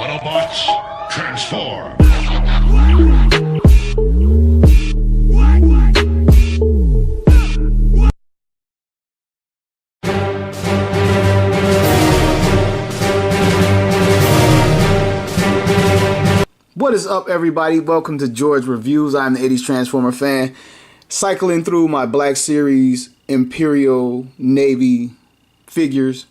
Autobots, transform! What is up, everybody? Welcome to George Reviews. I'm the 80s Transformer fan, cycling through my Black Series Imperial Navy figures.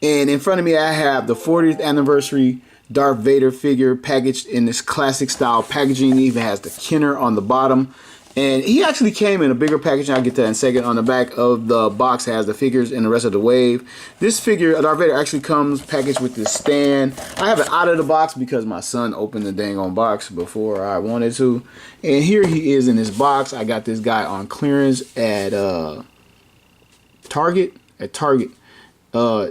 And in front of me, I have the 40th anniversary Darth Vader figure packaged in this classic style packaging. It even has the Kenner on the bottom. And he actually came in a bigger packaging. I'll get to that in a second. On the back of the box has the figures and the rest of the wave. This figure, Darth Vader, actually comes packaged with this stand. I have it out of the box because my son opened the dang on box before I wanted to. And here he is in this box. I got this guy on clearance at Target. It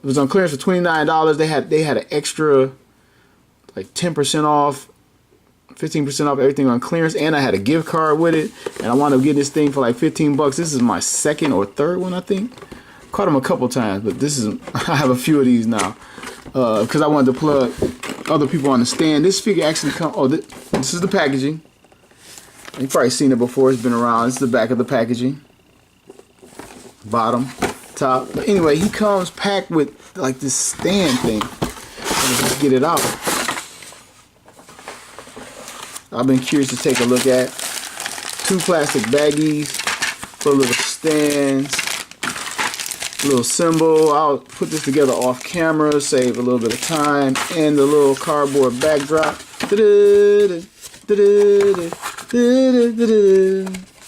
was on clearance for $29. They had an extra like 10% off. 15% off everything on clearance, and I had a gift card with it, and I wound up getting this thing for like 15 bucks. This is my second or third one, I think. Caught them a couple times, but this is I have a few of these now because I wanted to plug other people on the stand. This figure actually comes. Oh, this is the packaging. You've probably seen it before. It's been around. This is the back of the packaging. Bottom, top. But anyway, he comes packed with like this stand thing. Let me just get it out. I've been curious to take a look at. 2 plastic baggies for little stands, little symbol. I'll put this together off camera, save a little bit of time, and the little cardboard backdrop.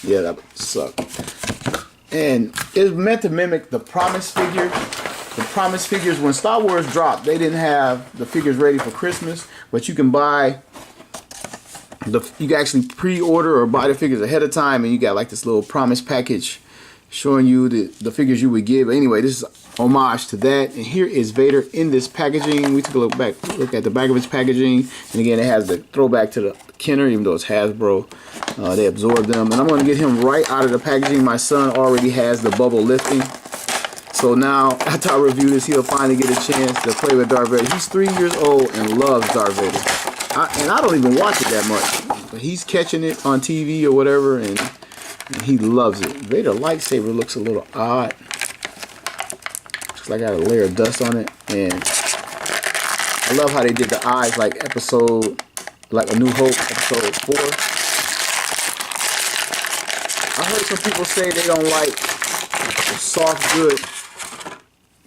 Yeah, that would suck. And it's meant to mimic the Promise figure. The Promise figures, when Star Wars dropped, they didn't have the figures ready for Christmas, but you can buy. You can actually pre-order or buy the figures ahead of time, and you got like this little promise package showing you the figures you would give. Anyway, this is homage to that. And here is Vader in this packaging. We took a look at the back of his packaging, and again, it has the throwback to the Kenner, even though it's Hasbro. They absorbed them, and I'm going to get him right out of the packaging. My son already has the bubble lifting, so now after I review this, he'll finally get a chance to play with Darth Vader. He's 3 years old and loves Darth Vader. And I don't even watch it that much, but he's catching it on TV or whatever, and he loves it. Vader lightsaber looks a little odd. Looks like I got a layer of dust on it, and I love how they did the eyes like A New Hope, episode 4. I heard some people say they don't like the soft, good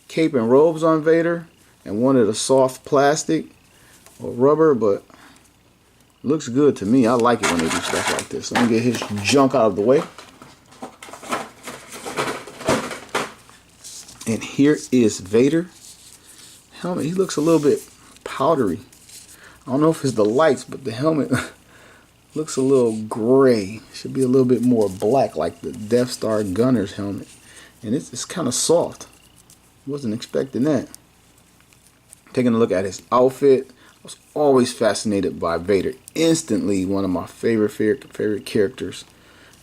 cape and robes on Vader, and wanted a soft plastic or rubber, but looks good to me. I like it when they do stuff like this. Let me get his junk out of the way. And here is Vader. Helmet. He looks a little bit powdery. I don't know if it's the lights, but the helmet looks a little gray. Should be a little bit more black, like the Death Star gunner's helmet. And it's kind of soft. Wasn't expecting that. Taking a look at his outfit. I was always fascinated by Vader. Instantly one of my favorite characters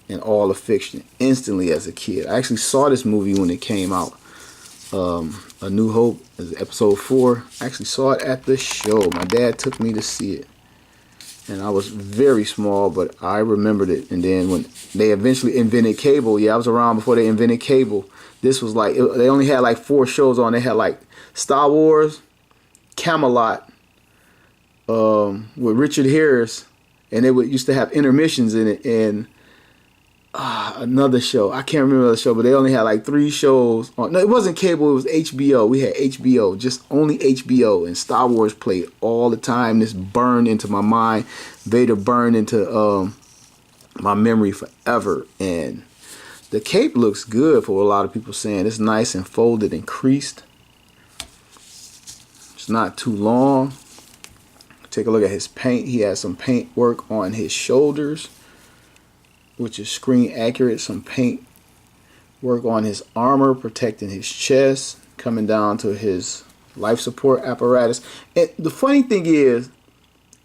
in all of fiction. Instantly as a kid. I actually saw this movie when it came out. A New Hope, episode 4. I actually saw it at the show. My dad took me to see it. And I was very small, but I remembered it. And then when they eventually invented cable, yeah, I was around before they invented cable. This was like, they only had like 4 shows on. They had like Star Wars, Camelot, with Richard Harris, and they used to have intermissions in it, and another show, I can't remember the show, but they only had like 3 shows on. No, it wasn't cable, it was HBO. We had HBO, just only HBO, and Star Wars played all the time. This burned into my mind. Vader burned into my memory forever, and the cape looks good for what a lot of people saying. It's nice and folded and creased. It's not too long. Take a look at his paint. He has some paint work on his shoulders, which is screen accurate. Some paint work on his armor, protecting his chest, coming down to his life support apparatus. And the funny thing is,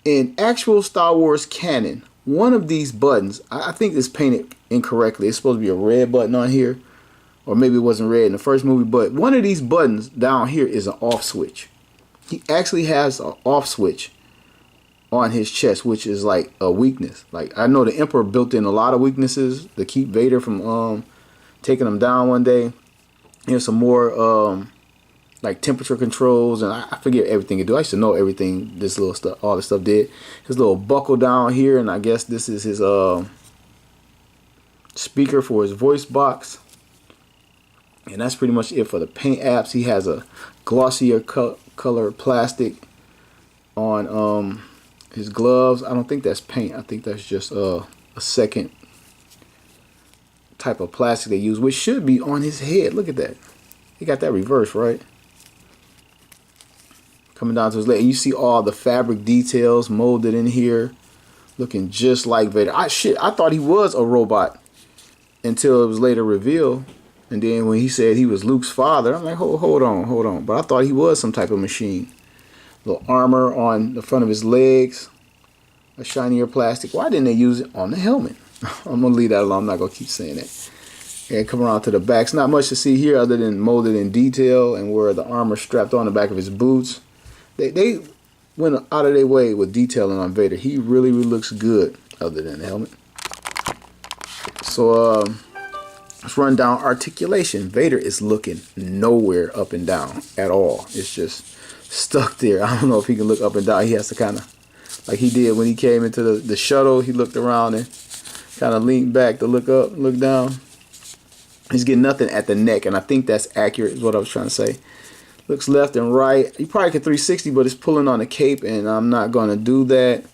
in actual Star Wars canon, one of these buttons, I think it's painted incorrectly. It's supposed to be a red button on here, or maybe it wasn't red in the first movie, but one of these buttons down here is an off switch. He actually has an off switch on his chest, which is like a weakness. Like, I know the Emperor built in a lot of weaknesses to keep Vader from taking him down one day. Here's some more like temperature controls, and I forget everything it do. I used to know everything this little stuff, all this stuff did. His little buckle down here, and I guess this is his speaker for his voice box. And that's pretty much it for the paint apps. He has a glossier color plastic on his gloves. I don't think that's paint. I think that's just a second type of plastic they use, which should be on his head. Look at that. He got that reversed, right? Coming down to his leg. And you see all the fabric details molded in here, looking just like Vader. I thought he was a robot until it was later revealed. And then when he said he was Luke's father, I'm like, hold on. But I thought he was some type of machine. Little armor on the front of his legs, a shinier plastic. Why didn't they use it on the helmet? I'm going to leave that alone. I'm not going to keep saying it. And come around to the back. It's not much to see here other than molded in detail and where the armor strapped on the back of his boots. They went out of their way with detailing on Vader. He really looks good other than the helmet. So, let's run down articulation. Vader is looking nowhere up and down at all. It's just stuck there. I don't know if he can look up and down. He has to kind of, like he did when he came into the shuttle, he looked around and kind of leaned back to look up, look down. He's getting nothing at the neck, and I think that's accurate is what I was trying to say. Looks left and right. He probably could 360, but it's pulling on the cape, and I'm not going to do that.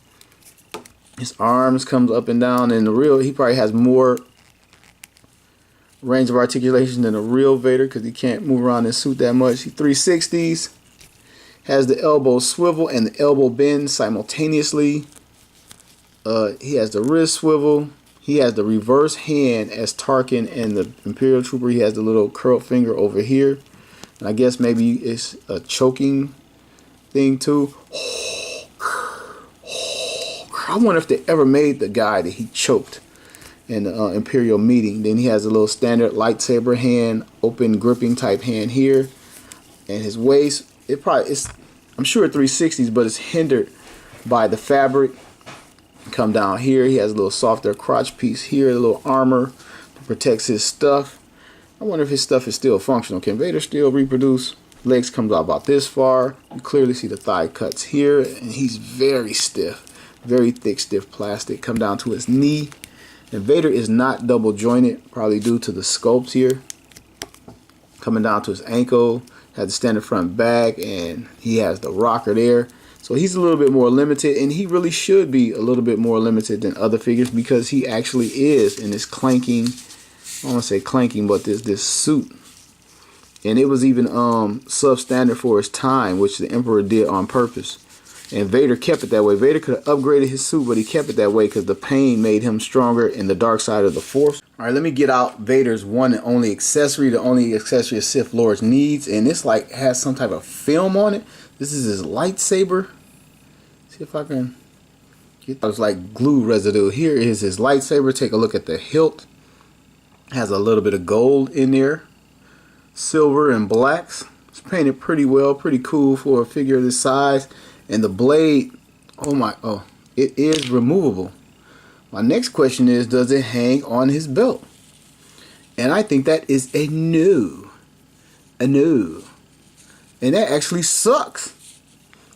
His arms comes up and down, and the real, he probably has more range of articulation than a real Vader because he can't move around his suit that much. He 360s, has the elbow swivel and the elbow bend simultaneously. He has the wrist swivel. He has the reverse hand as Tarkin and the Imperial Trooper. He has the little curled finger over here. And I guess maybe it's a choking thing too. I wonder if they ever made the guy that he choked in the Imperial meeting. Then he has a little standard lightsaber hand, open gripping type hand here. And his waist, I'm sure 360s, but it's hindered by the fabric. Come down here, he has a little softer crotch piece here, a little armor that protects his stuff. I wonder if his stuff is still functional. Can Vader still reproduce? Legs comes out about this far. You clearly see the thigh cuts here, and he's very stiff, very thick, stiff plastic. Come down to his knee, and Vader is not double jointed, probably due to the sculpts here. Coming down to his ankle, has the standard front back, and he has the rocker there. So he's a little bit more limited, and he really should be a little bit more limited than other figures because he actually is in this clanking, I don't want to say clanking, but this suit. And it was even substandard for his time, which the Emperor did on purpose. And Vader kept it that way. Vader could have upgraded his suit, but he kept it that way because the pain made him stronger in the dark side of the Force. All right, let me get out Vader's one and only accessory, the only accessory a Sith Lord needs. And this like has some type of film on it. This is his lightsaber. See if I can get those like glue residue. Here is his lightsaber. Take a look at the hilt. Has a little bit of gold in there. Silver and blacks. It's painted pretty well. Pretty cool for a figure of this size. And the blade, it is removable. My next question is, does it hang on his belt? And I think that is a no. A no. And that actually sucks.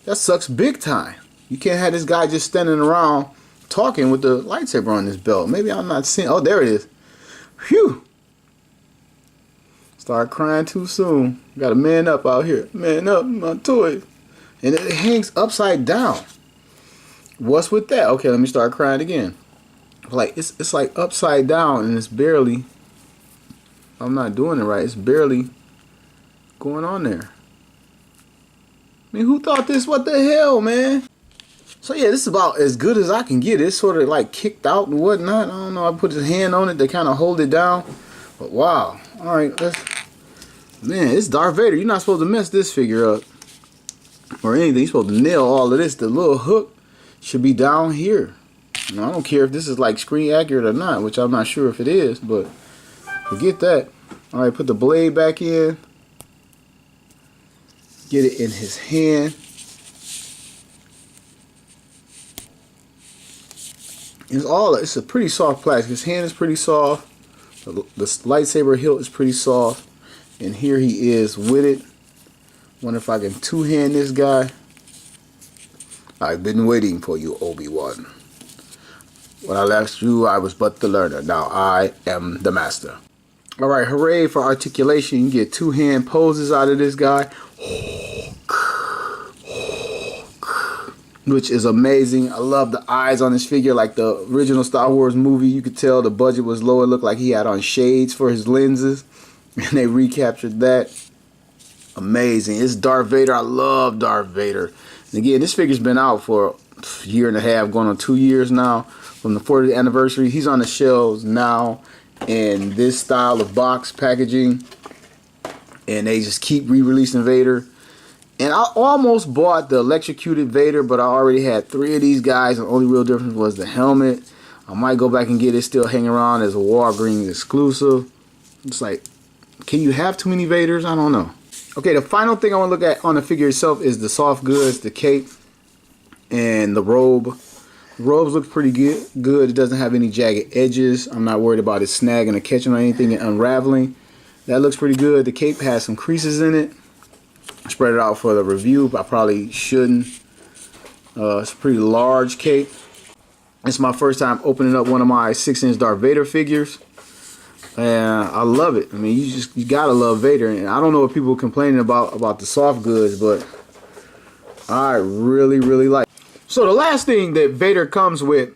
That sucks big time. You can't have this guy just standing around talking with the lightsaber on his belt. Maybe I'm not seeing. Oh, there it is. Phew. Start crying too soon. Got to man up out here. Man up, my toy. And it hangs upside down. What's with that? Okay, let me start crying again. Like it's like upside down, and it's barely. I'm not doing it right. It's barely going on there. I mean, who thought this? What the hell, man? So yeah, this is about as good as I can get. It's sort of like kicked out and whatnot. I don't know. I put his hand on it to kind of hold it down. But wow. All right, man, it's Darth Vader. You're not supposed to mess this figure up or anything. You're supposed to nail all of this. The little hook should be down here. Now, I don't care if this is like screen accurate or not, which I'm not sure if it is, but forget that. All right, put the blade back in. Get it in his hand. It's a pretty soft plastic. His hand is pretty soft. The lightsaber hilt is pretty soft. And here he is with it. Wonder if I can two-hand this guy. I've been waiting for you, Obi-Wan. When I left you, I was but the learner. Now I am the master. Alright, hooray for articulation. You get two-hand poses out of this guy. Which is amazing. I love the eyes on this figure. Like the original Star Wars movie, you could tell the budget was low. It looked like he had on shades for his lenses. And they recaptured that. Amazing. It's Darth Vader. I love Darth Vader. And again, this figure's been out for a year and a half, going on 2 years now. From the 40th anniversary. He's on the shelves now in this style of box packaging. And they just keep re-releasing Vader. And I almost bought the electrocuted Vader, but I already had 3 of these guys. The only real difference was the helmet. I might go back and get it, still hanging around as a Walgreens exclusive. It's like, can you have too many Vaders? I don't know. Okay, the final thing I want to look at on the figure itself is the soft goods, the cape, and the robe. The robes look pretty good. It doesn't have any jagged edges. I'm not worried about it snagging or catching on anything and unraveling. That looks pretty good. The cape has some creases in it. I spread it out for the review, but I probably shouldn't. It's a pretty large cape. It's my first time opening up one of my 6-inch Darth Vader figures. And I love it. I mean, you gotta love Vader. And I don't know what people are complaining about the soft goods, but I really like it. So the last thing that Vader comes with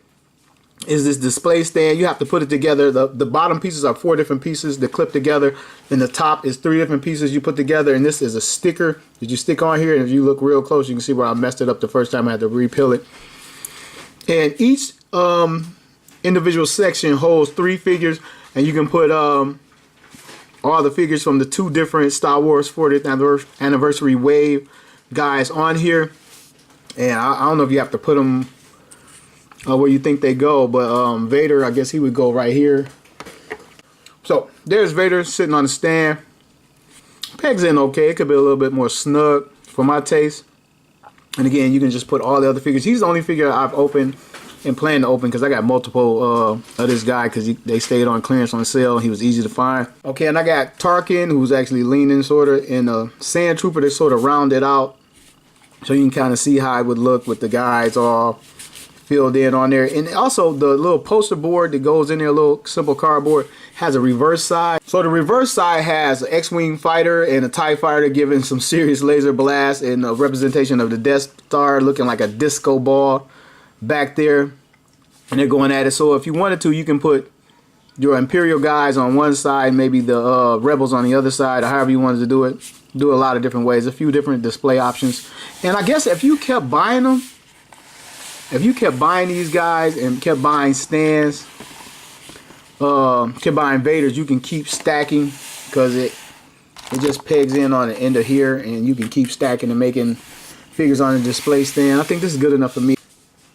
is this display stand. You have to put it together. The bottom pieces are 4 different pieces that clip together. And the top is 3 different pieces you put together. And this is a sticker that you stick on here. And if you look real close, you can see where I messed it up the first time. I had to repill it. And each individual section holds 3 figures. And you can put all the figures from the 2 different Star Wars 40th anniversary wave guys on here. And I don't know if you have to put them where you think they go, but Vader, I guess he would go right here. So there's Vader sitting on the stand. Pegs in okay. It could be a little bit more snug for my taste. And again, you can just put all the other figures. He's the only figure I've opened and plan to open because I got multiple of this guy because they stayed on clearance on sale. He was easy to find. Okay, and I got Tarkin, who's actually leaning sort of, and a Sand Trooper that sort of rounded out. So you can kind of see how it would look with the guys all filled in on there. And also the little poster board that goes in there, a little simple cardboard, has a reverse side. So the reverse side has an X-Wing fighter and a TIE fighter giving some serious laser blast, and a representation of the Death Star looking like a disco ball back there. And they're going at it. So if you wanted to, you can put your Imperial guys on one side, maybe the Rebels on the other side, or however you wanted to do it. Do a lot of different ways, a few different display options. And I guess if you kept buying them, if you kept buying these guys and kept buying stands, kept buying Vaders, you can keep stacking because it just pegs in on the end of here, and you can keep stacking and making figures on a display stand. I think this is good enough for me.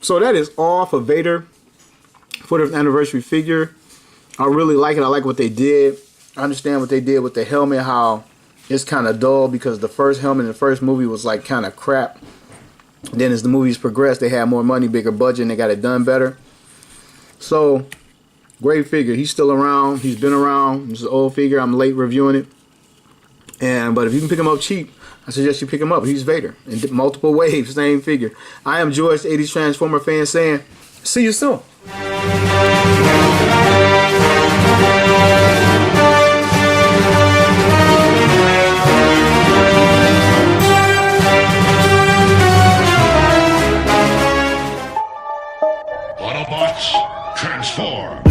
So that is all for Vader 40th anniversary figure. I really like it. I like what they did. I understand what they did with the helmet, how it's kind of dull because the first helmet in the first movie was like kind of crap. Then as the movies progressed, they had more money, bigger budget, and they got it done better. So, great figure. He's still around. He's been around. It's an old figure. I'm late reviewing it. But if you can pick him up cheap, I suggest you pick him up. He's Vader in multiple waves, same figure. I am George, the 80s Transformer fan, saying, see you soon. Autobots, transform!